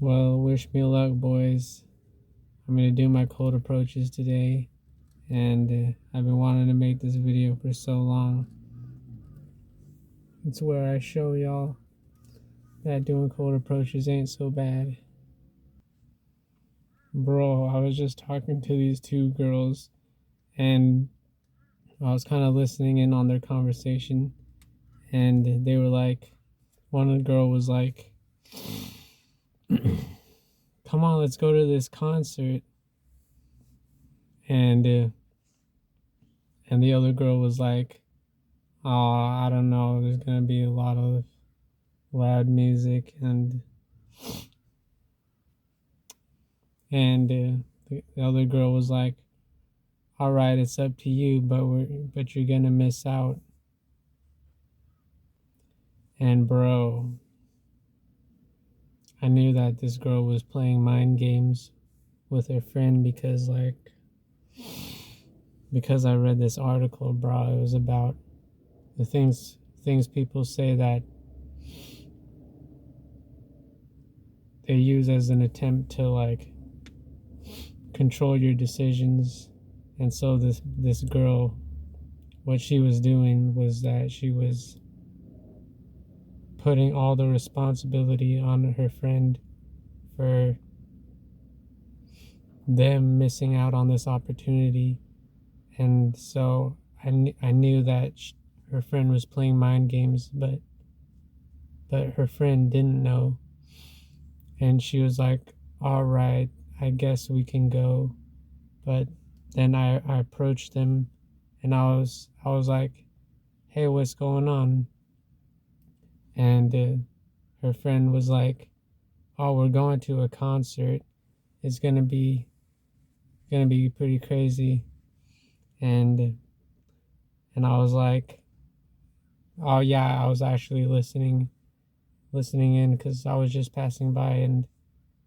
Well, wish me luck, boys. I'm gonna do my cold approaches today, and I've been wanting to make this video for so long. It's where I show y'all that doing cold approaches ain't so bad. Bro, I was just talking to these two girls, and I was kind of listening in on their conversation, and they were like, one girl was like, "Come on, let's go to this concert," and uh, and the other girl was like, "Oh, I don't know. There's gonna be a lot of loud music," and the other girl was like, "All right, it's up to you, but you're gonna miss out." And bro, I knew that this girl was playing mind games with her friend because I read this article, bro. It was about the things people say that they use as an attempt to like control your decisions. And so this girl, what she was doing was that she was putting all the responsibility on her friend for them missing out on this opportunity. And so I knew that her friend was playing mind games, but her friend didn't know. And she was like, "All right, I guess we can go." But then I approached them, and I was like, "Hey, what's going on?" And her friend was like, "Oh, we're going to a concert. It's gonna be pretty crazy." And and I was like, "Oh yeah," I was actually listening in because I was just passing by, and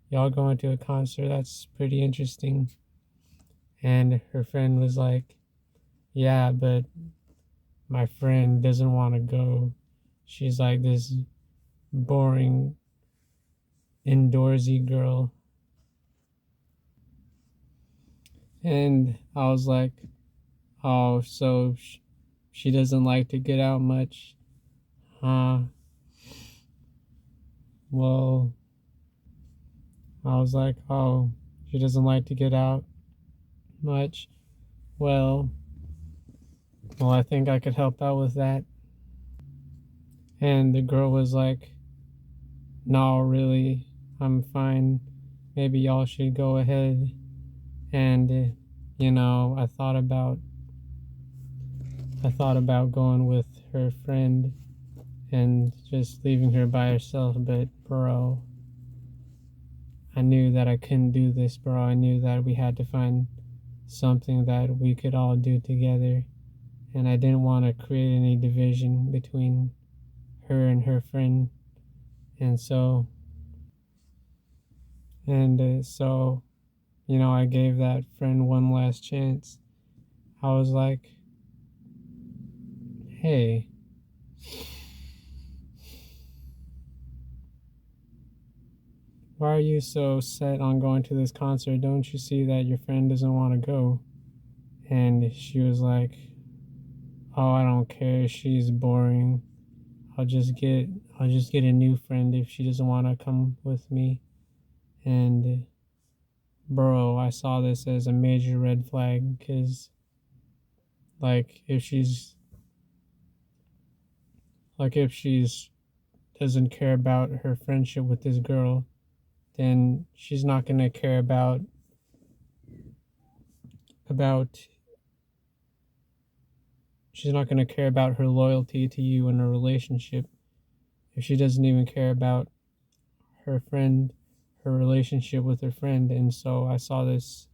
y'all going to a concert. That's pretty interesting. And her friend was like, "Yeah, but my friend doesn't want to go. She's like this boring indoorsy girl." And I was like, "Oh, so she doesn't like to get out much, huh?" Well, I was like, "Oh, she doesn't like to get out much. Well, I think I could help out with that." And the girl was like, "No, really, I'm fine. Maybe y'all should go ahead." And I thought about going with her friend and just leaving her by herself, but bro, I knew that I couldn't do this, bro. I knew that we had to find something that we could all do together, and I didn't want to create any division between her and her friend. And so I gave that friend one last chance. I was like, "Hey, why are you so set on going to this concert? Don't you see that your friend doesn't want to go?" And she was like, "Oh, I don't care. She's boring. I'll just get I'll just get a new friend if she doesn't want to come with me." And bro, I saw this as a major red flag because like if she's doesn't care about her friendship with this girl, then about she's not going to care about her loyalty to you in a relationship if she doesn't even care about her friend, her relationship with her friend. And so I saw this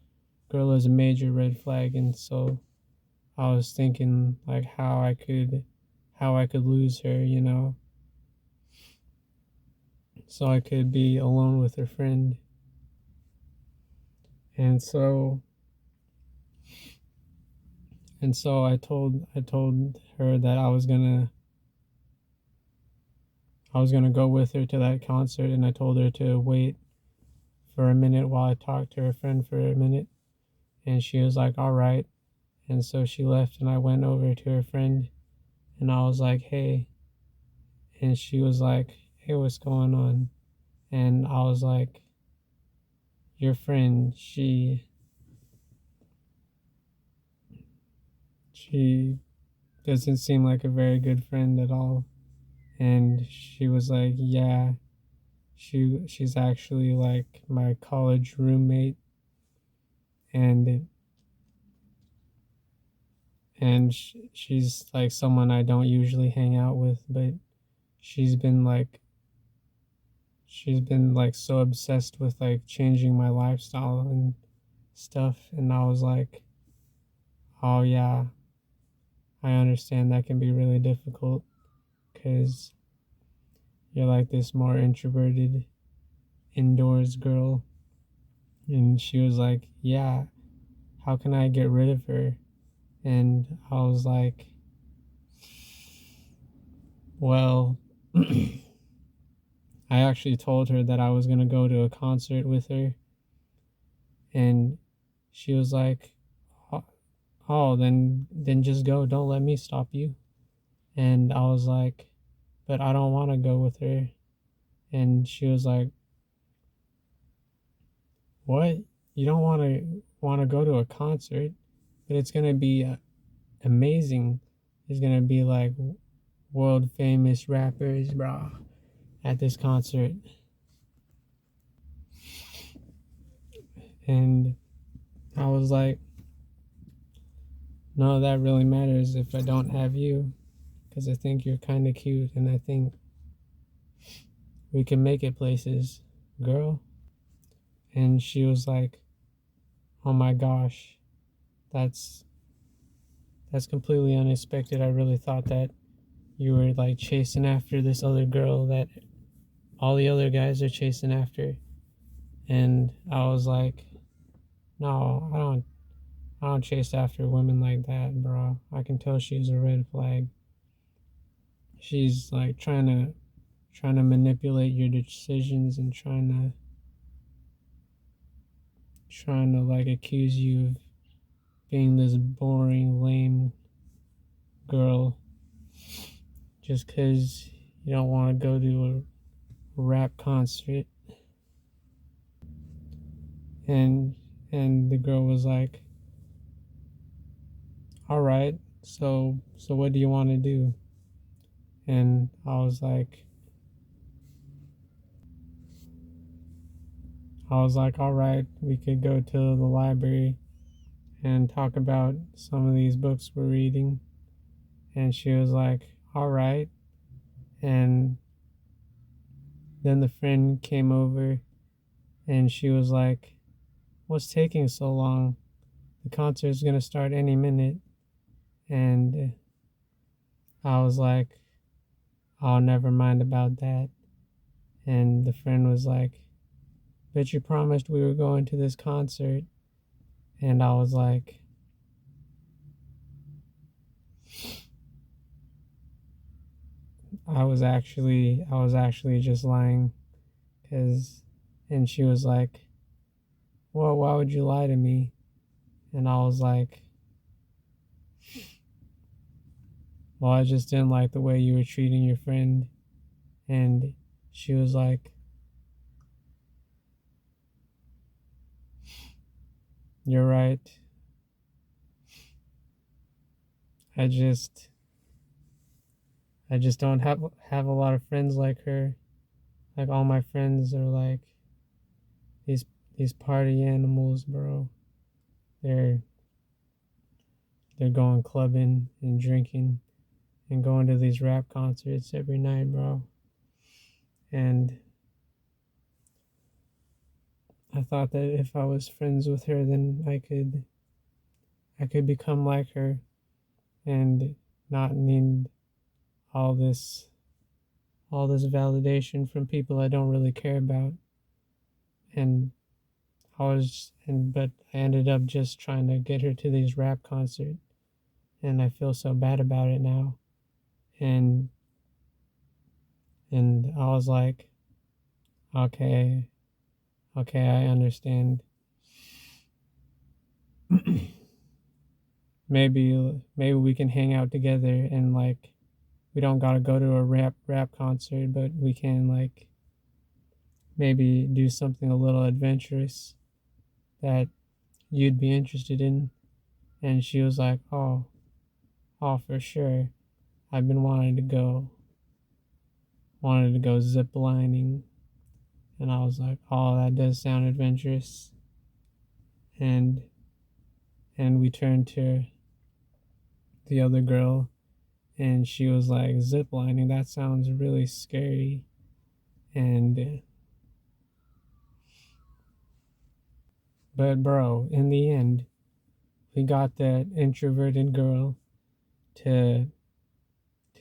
girl as a major red flag, and so I was thinking like how I could lose her, so I could be alone with her friend. And so I told her that I was gonna go with her to that concert, and I told her to wait for a minute while I talked to her friend for a minute. And she was like, all right. And so she left, and I went over to her friend, and I was like, hey. And she was like, hey, what's going on? And I was like, your friend, she doesn't seem like a very good friend at all. And she was like, yeah, she's actually like my college roommate, and she's like someone I don't usually hang out with, but she's been like she's been like so obsessed with like changing my lifestyle and stuff. And I was like, oh yeah, I understand that can be really difficult because you're like this more introverted indoors girl. And she was like, yeah, how can I get rid of her? And I was like, well, I actually told her that I was going to go to a concert with her. And she was like, oh, then just go. Don't let me stop you. And I was like, but I don't want to go with her. And she was like, what? You don't want to go to a concert, but it's going to be amazing. There's going to be like world famous rappers, bro, at this concert. And I was like, no, that really matters if I don't have you, because I think you're kind of cute, and I think we can make it places, girl. And she was like, oh my gosh, that's completely unexpected. I really thought that you were like chasing after this other girl that all the other guys are chasing after. And I was like, no, I don't chase after women like that, bro. I can tell she's a red flag. She's like trying to manipulate your decisions and trying to like accuse you of being this boring, lame girl just because you don't want to go to a rap concert. And the girl was like, all right, so what do you want to do? And I was like, all right, we could go to the library and talk about some of these books we're reading. And she was like, all right. And then the friend came over, and she was like, what's taking so long? The concert's gonna start any minute. And I was like, oh, never mind about that. And the friend was like, but you promised we were going to this concert. And I was like, I was actually just lying, cause, and she was like, well, why would you lie to me? And I was like, well, I just didn't like the way you were treating your friend. And she was like, you're right. I just I just don't have a lot of friends like her. Like all my friends are like these these party animals, bro. They're they're going clubbing and drinking and going to these rap concerts every night, bro. And I thought that if I was friends with her, then I could become like her and not need all this all this validation from people I don't really care about. And but I ended up just trying to get her to these rap concerts, and I feel so bad about it now. And I was like, okay, Okay, I understand. Maybe we can hang out together and like we don't gotta go to a rap concert, but we can like maybe do something a little adventurous that you'd be interested in. And she was like, oh, for sure. I've been wanted to go zip lining. And I was like, oh, that does sound adventurous. And we turned to the other girl, and she was like, zip lining, that sounds really scary. And but bro, in the end, we got that introverted girl to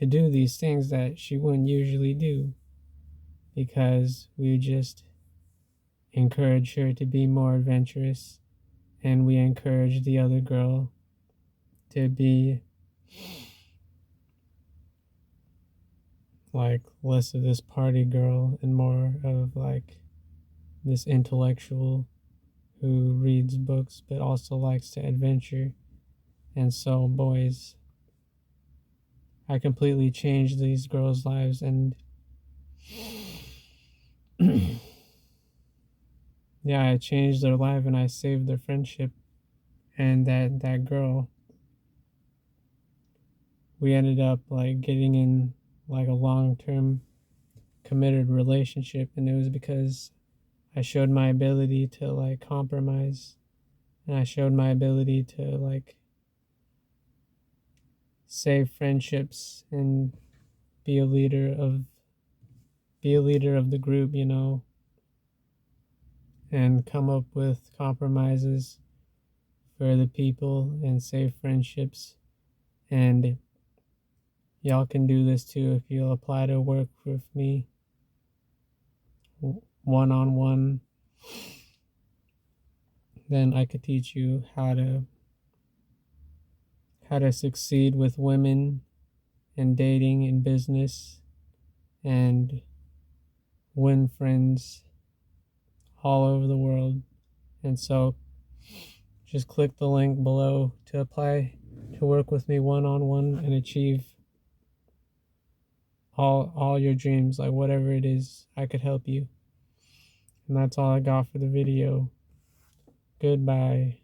do these things that she wouldn't usually do because we just encouraged her to be more adventurous, and we encouraged the other girl to be like less of this party girl and more of like this intellectual who reads books but also likes to adventure. And so, boys, I completely changed these girls' lives, and yeah, I changed their life and I saved their friendship. And that girl, we ended up like getting in like a long-term committed relationship, and it was because I showed my ability to like compromise, and I showed my ability to like save friendships and be a leader of the group, and come up with compromises for the people and save friendships. And y'all can do this too if you'll apply to work with me one on one. Then I could teach you how to succeed with women and dating and business and win friends all over the world. And so just click the link below to apply to work with me one on one and achieve all your dreams, like whatever it is, I could help you. And that's all I got for the video. Goodbye.